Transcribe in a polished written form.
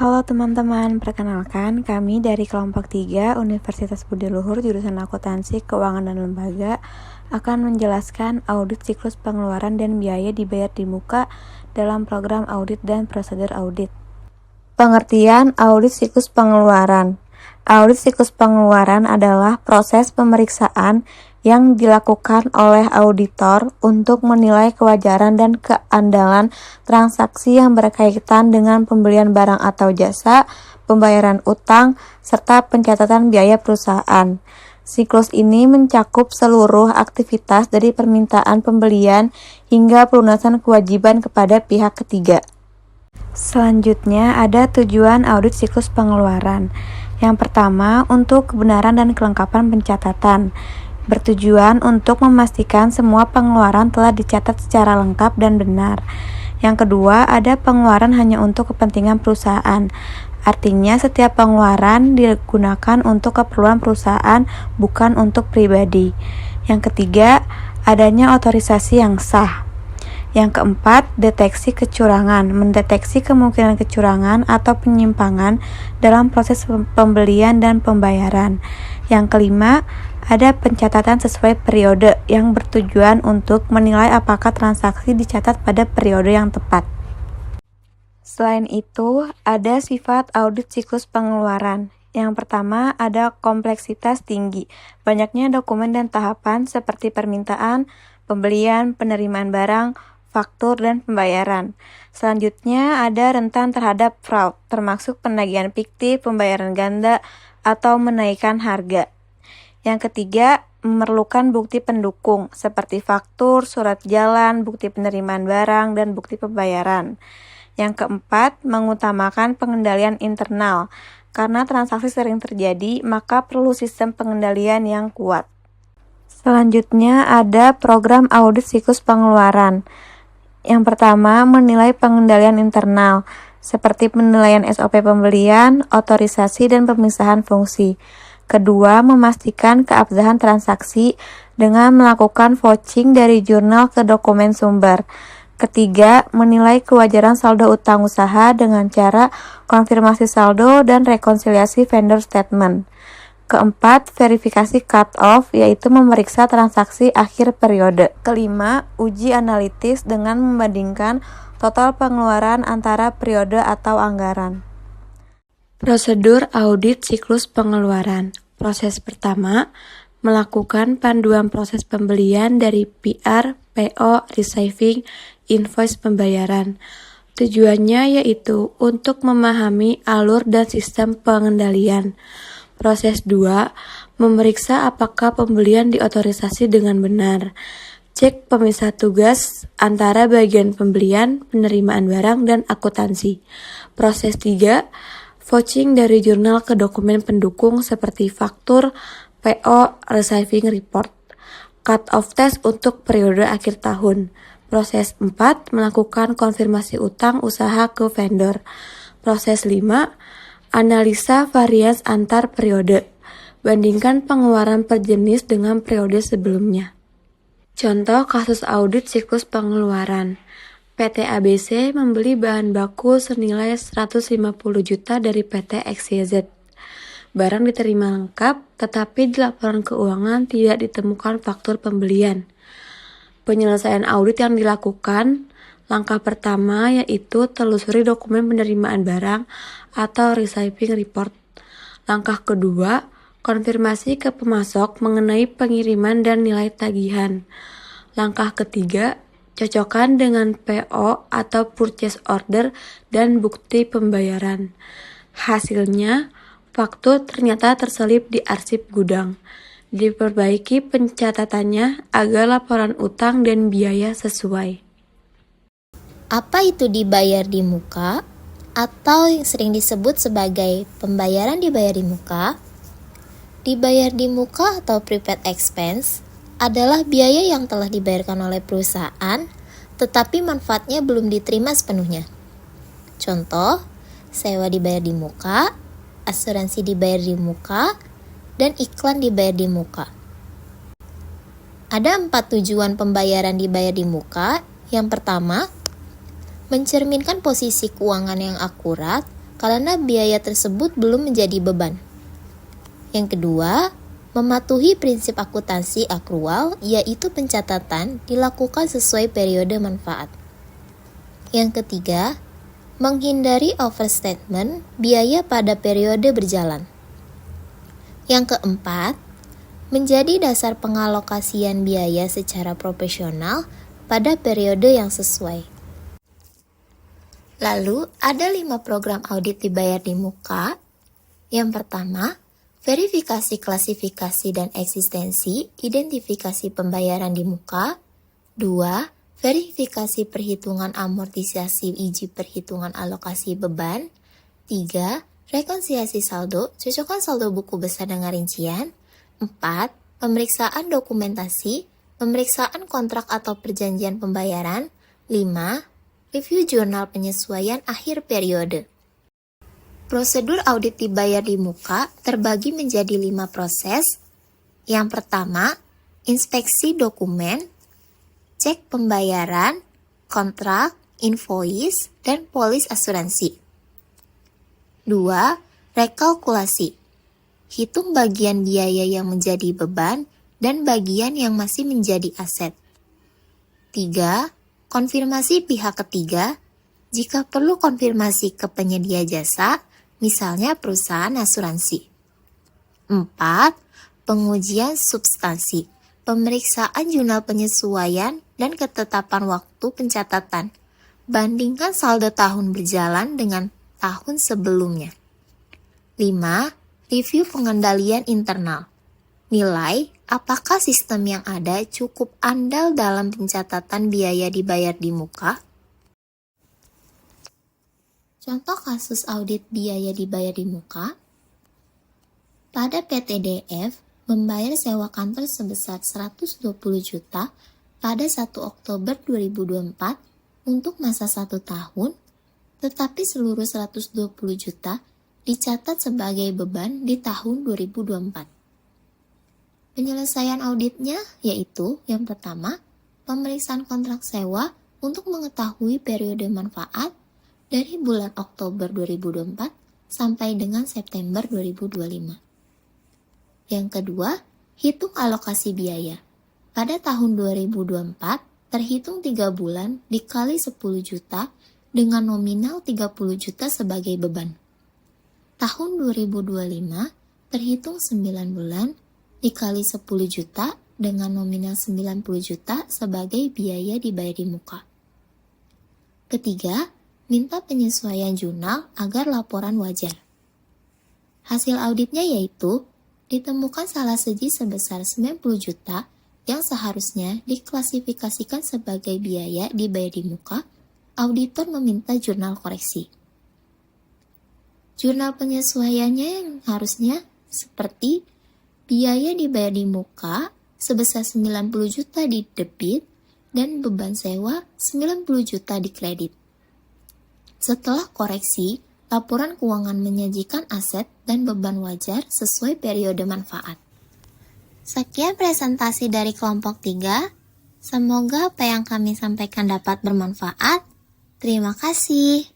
Halo teman-teman, perkenalkan kami dari kelompok 3 Universitas Budi Luhur jurusan Akuntansi, Keuangan dan Lembaga akan menjelaskan audit siklus pengeluaran dan biaya dibayar di muka dalam program audit dan prosedur audit. Pengertian audit siklus pengeluaran. Audit siklus pengeluaran adalah proses pemeriksaan yang dilakukan oleh auditor untuk menilai kewajaran dan keandalan transaksi yang berkaitan dengan pembelian barang atau jasa, pembayaran utang, serta pencatatan biaya perusahaan. Siklus ini mencakup seluruh aktivitas dari permintaan pembelian hingga pelunasan kewajiban kepada pihak ketiga. Selanjutnya ada tujuan audit siklus pengeluaran. Yang pertama, untuk kebenaran dan kelengkapan pencatatan. Bertujuan untuk memastikan semua pengeluaran telah dicatat secara lengkap dan benar. Yang kedua, ada pengeluaran hanya untuk kepentingan perusahaan. Artinya, setiap pengeluaran digunakan untuk keperluan perusahaan, bukan untuk pribadi. Yang ketiga, adanya otorisasi yang sah. Yang keempat, deteksi kecurangan, mendeteksi kemungkinan kecurangan atau penyimpangan dalam proses pembelian dan pembayaran. Yang kelima, ada pencatatan sesuai periode yang bertujuan untuk menilai apakah transaksi dicatat pada periode yang tepat. Selain itu, ada sifat audit siklus pengeluaran. Yang pertama, ada kompleksitas tinggi. Banyaknya dokumen dan tahapan seperti permintaan, pembelian, penerimaan barang, faktur, dan pembayaran. Selanjutnya, ada rentan terhadap fraud, termasuk penagihan fiktif, pembayaran ganda, atau menaikkan harga. Yang ketiga, memerlukan bukti pendukung seperti faktur, surat jalan, bukti penerimaan barang, dan bukti pembayaran. Yang keempat, mengutamakan pengendalian internal. Karena transaksi sering terjadi, maka perlu sistem pengendalian yang kuat. Selanjutnya ada program audit siklus pengeluaran. Yang pertama, menilai pengendalian internal, seperti penilaian SOP pembelian, otorisasi, dan pemisahan fungsi. Kedua, memastikan keabsahan transaksi dengan melakukan vouching dari jurnal ke dokumen sumber. Ketiga, menilai kewajaran saldo utang usaha dengan cara konfirmasi saldo dan rekonsiliasi vendor statement. Keempat, verifikasi cut-off, yaitu memeriksa transaksi akhir periode. Kelima, uji analitis dengan membandingkan total pengeluaran antara periode atau anggaran. Prosedur audit siklus pengeluaran. Proses pertama, melakukan panduan proses pembelian dari PR, PO, receiving, invoice pembayaran. Tujuannya yaitu untuk memahami alur dan sistem pengendalian. Proses 2, memeriksa apakah pembelian diotorisasi dengan benar. Cek pemisah tugas antara bagian pembelian, penerimaan barang, dan akuntansi. Proses 3, vouching dari jurnal ke dokumen pendukung seperti faktur, PO, receiving report. Cut-off test untuk periode akhir tahun. Proses 4, melakukan konfirmasi utang usaha ke vendor. Proses 5, analisa varians antar periode. Bandingkan pengeluaran per jenis dengan periode sebelumnya. Contoh kasus audit siklus pengeluaran. PT ABC membeli bahan baku senilai 150 juta dari PT XYZ. Barang diterima lengkap, tetapi di laporan keuangan tidak ditemukan faktur pembelian. Penyelesaian audit yang dilakukan, langkah pertama yaitu telusuri dokumen penerimaan barang atau receiving report. Langkah kedua, konfirmasi ke pemasok mengenai pengiriman dan nilai tagihan. Langkah ketiga, cocokkan dengan PO atau purchase order dan bukti pembayaran. Hasilnya, faktur ternyata terselip di arsip gudang. Diperbaiki pencatatannya agar laporan utang dan biaya sesuai. Apa itu dibayar di muka atau yang sering disebut sebagai pembayaran dibayar di muka? Dibayar di muka atau prepaid expense adalah biaya yang telah dibayarkan oleh perusahaan tetapi manfaatnya belum diterima sepenuhnya. Contoh, sewa dibayar di muka, asuransi dibayar di muka, dan iklan dibayar di muka. Ada 4 tujuan pembayaran dibayar di muka. Yang pertama, mencerminkan posisi keuangan yang akurat karena biaya tersebut belum menjadi beban. Yang kedua, mematuhi prinsip akuntansi akrual, yaitu pencatatan dilakukan sesuai periode manfaat. Yang ketiga, menghindari overstatement biaya pada periode berjalan. Yang keempat, menjadi dasar pengalokasian biaya secara profesional pada periode yang sesuai. Lalu, ada 5 program audit dibayar di muka. Yang pertama, verifikasi klasifikasi dan eksistensi, identifikasi pembayaran di muka. 2. Verifikasi perhitungan amortisasi iji perhitungan alokasi beban. 3. Rekonsiliasi saldo, cocokkan saldo buku besar dengan rincian. 4. Pemeriksaan dokumentasi, pemeriksaan kontrak atau perjanjian pembayaran. 5. Review jurnal penyesuaian akhir periode. Prosedur audit dibayar di muka terbagi menjadi 5 proses. Yang pertama, inspeksi dokumen, cek pembayaran, kontrak, invoice, dan polis asuransi. 2. Rekalkulasi. Hitung bagian biaya yang menjadi beban dan bagian yang masih menjadi aset. 3. Konfirmasi pihak ketiga. Jika perlu konfirmasi ke penyedia jasa, misalnya perusahaan asuransi. 4. Pengujian substansi, pemeriksaan jurnal penyesuaian dan ketetapan waktu pencatatan. Bandingkan saldo tahun berjalan dengan tahun sebelumnya. 5. Review pengendalian internal. Nilai apakah sistem yang ada cukup andal dalam pencatatan biaya dibayar di muka. Contoh kasus audit biaya dibayar di muka. Pada PTDF, membayar sewa kantor sebesar 120 juta pada 1 Oktober 2024 untuk masa 1 tahun, tetapi seluruh 120 juta dicatat sebagai beban di tahun 2024. Penyelesaian auditnya yaitu yang pertama, pemeriksaan kontrak sewa untuk mengetahui periode manfaat dari bulan Oktober 2024 sampai dengan September 2025. Yang kedua, hitung alokasi biaya. Pada tahun 2024, terhitung 3 bulan dikali 10 juta dengan nominal 30 juta sebagai beban. Tahun 2025, terhitung 9 bulan dikali 10 juta dengan nominal 90 juta sebagai biaya dibayar di muka. Ketiga, minta penyesuaian jurnal agar laporan wajar. Hasil auditnya yaitu ditemukan salah seji sebesar 90 juta yang seharusnya diklasifikasikan sebagai biaya dibayar di muka. Auditor meminta jurnal koreksi. Jurnal penyesuaiannya yang harusnya seperti biaya dibayar di muka sebesar 90 juta di debit dan beban sewa 90 juta di kredit. Setelah koreksi, laporan keuangan menyajikan aset dan beban wajar sesuai periode manfaat. Sekian presentasi dari kelompok 3. Semoga apa yang kami sampaikan dapat bermanfaat. Terima kasih.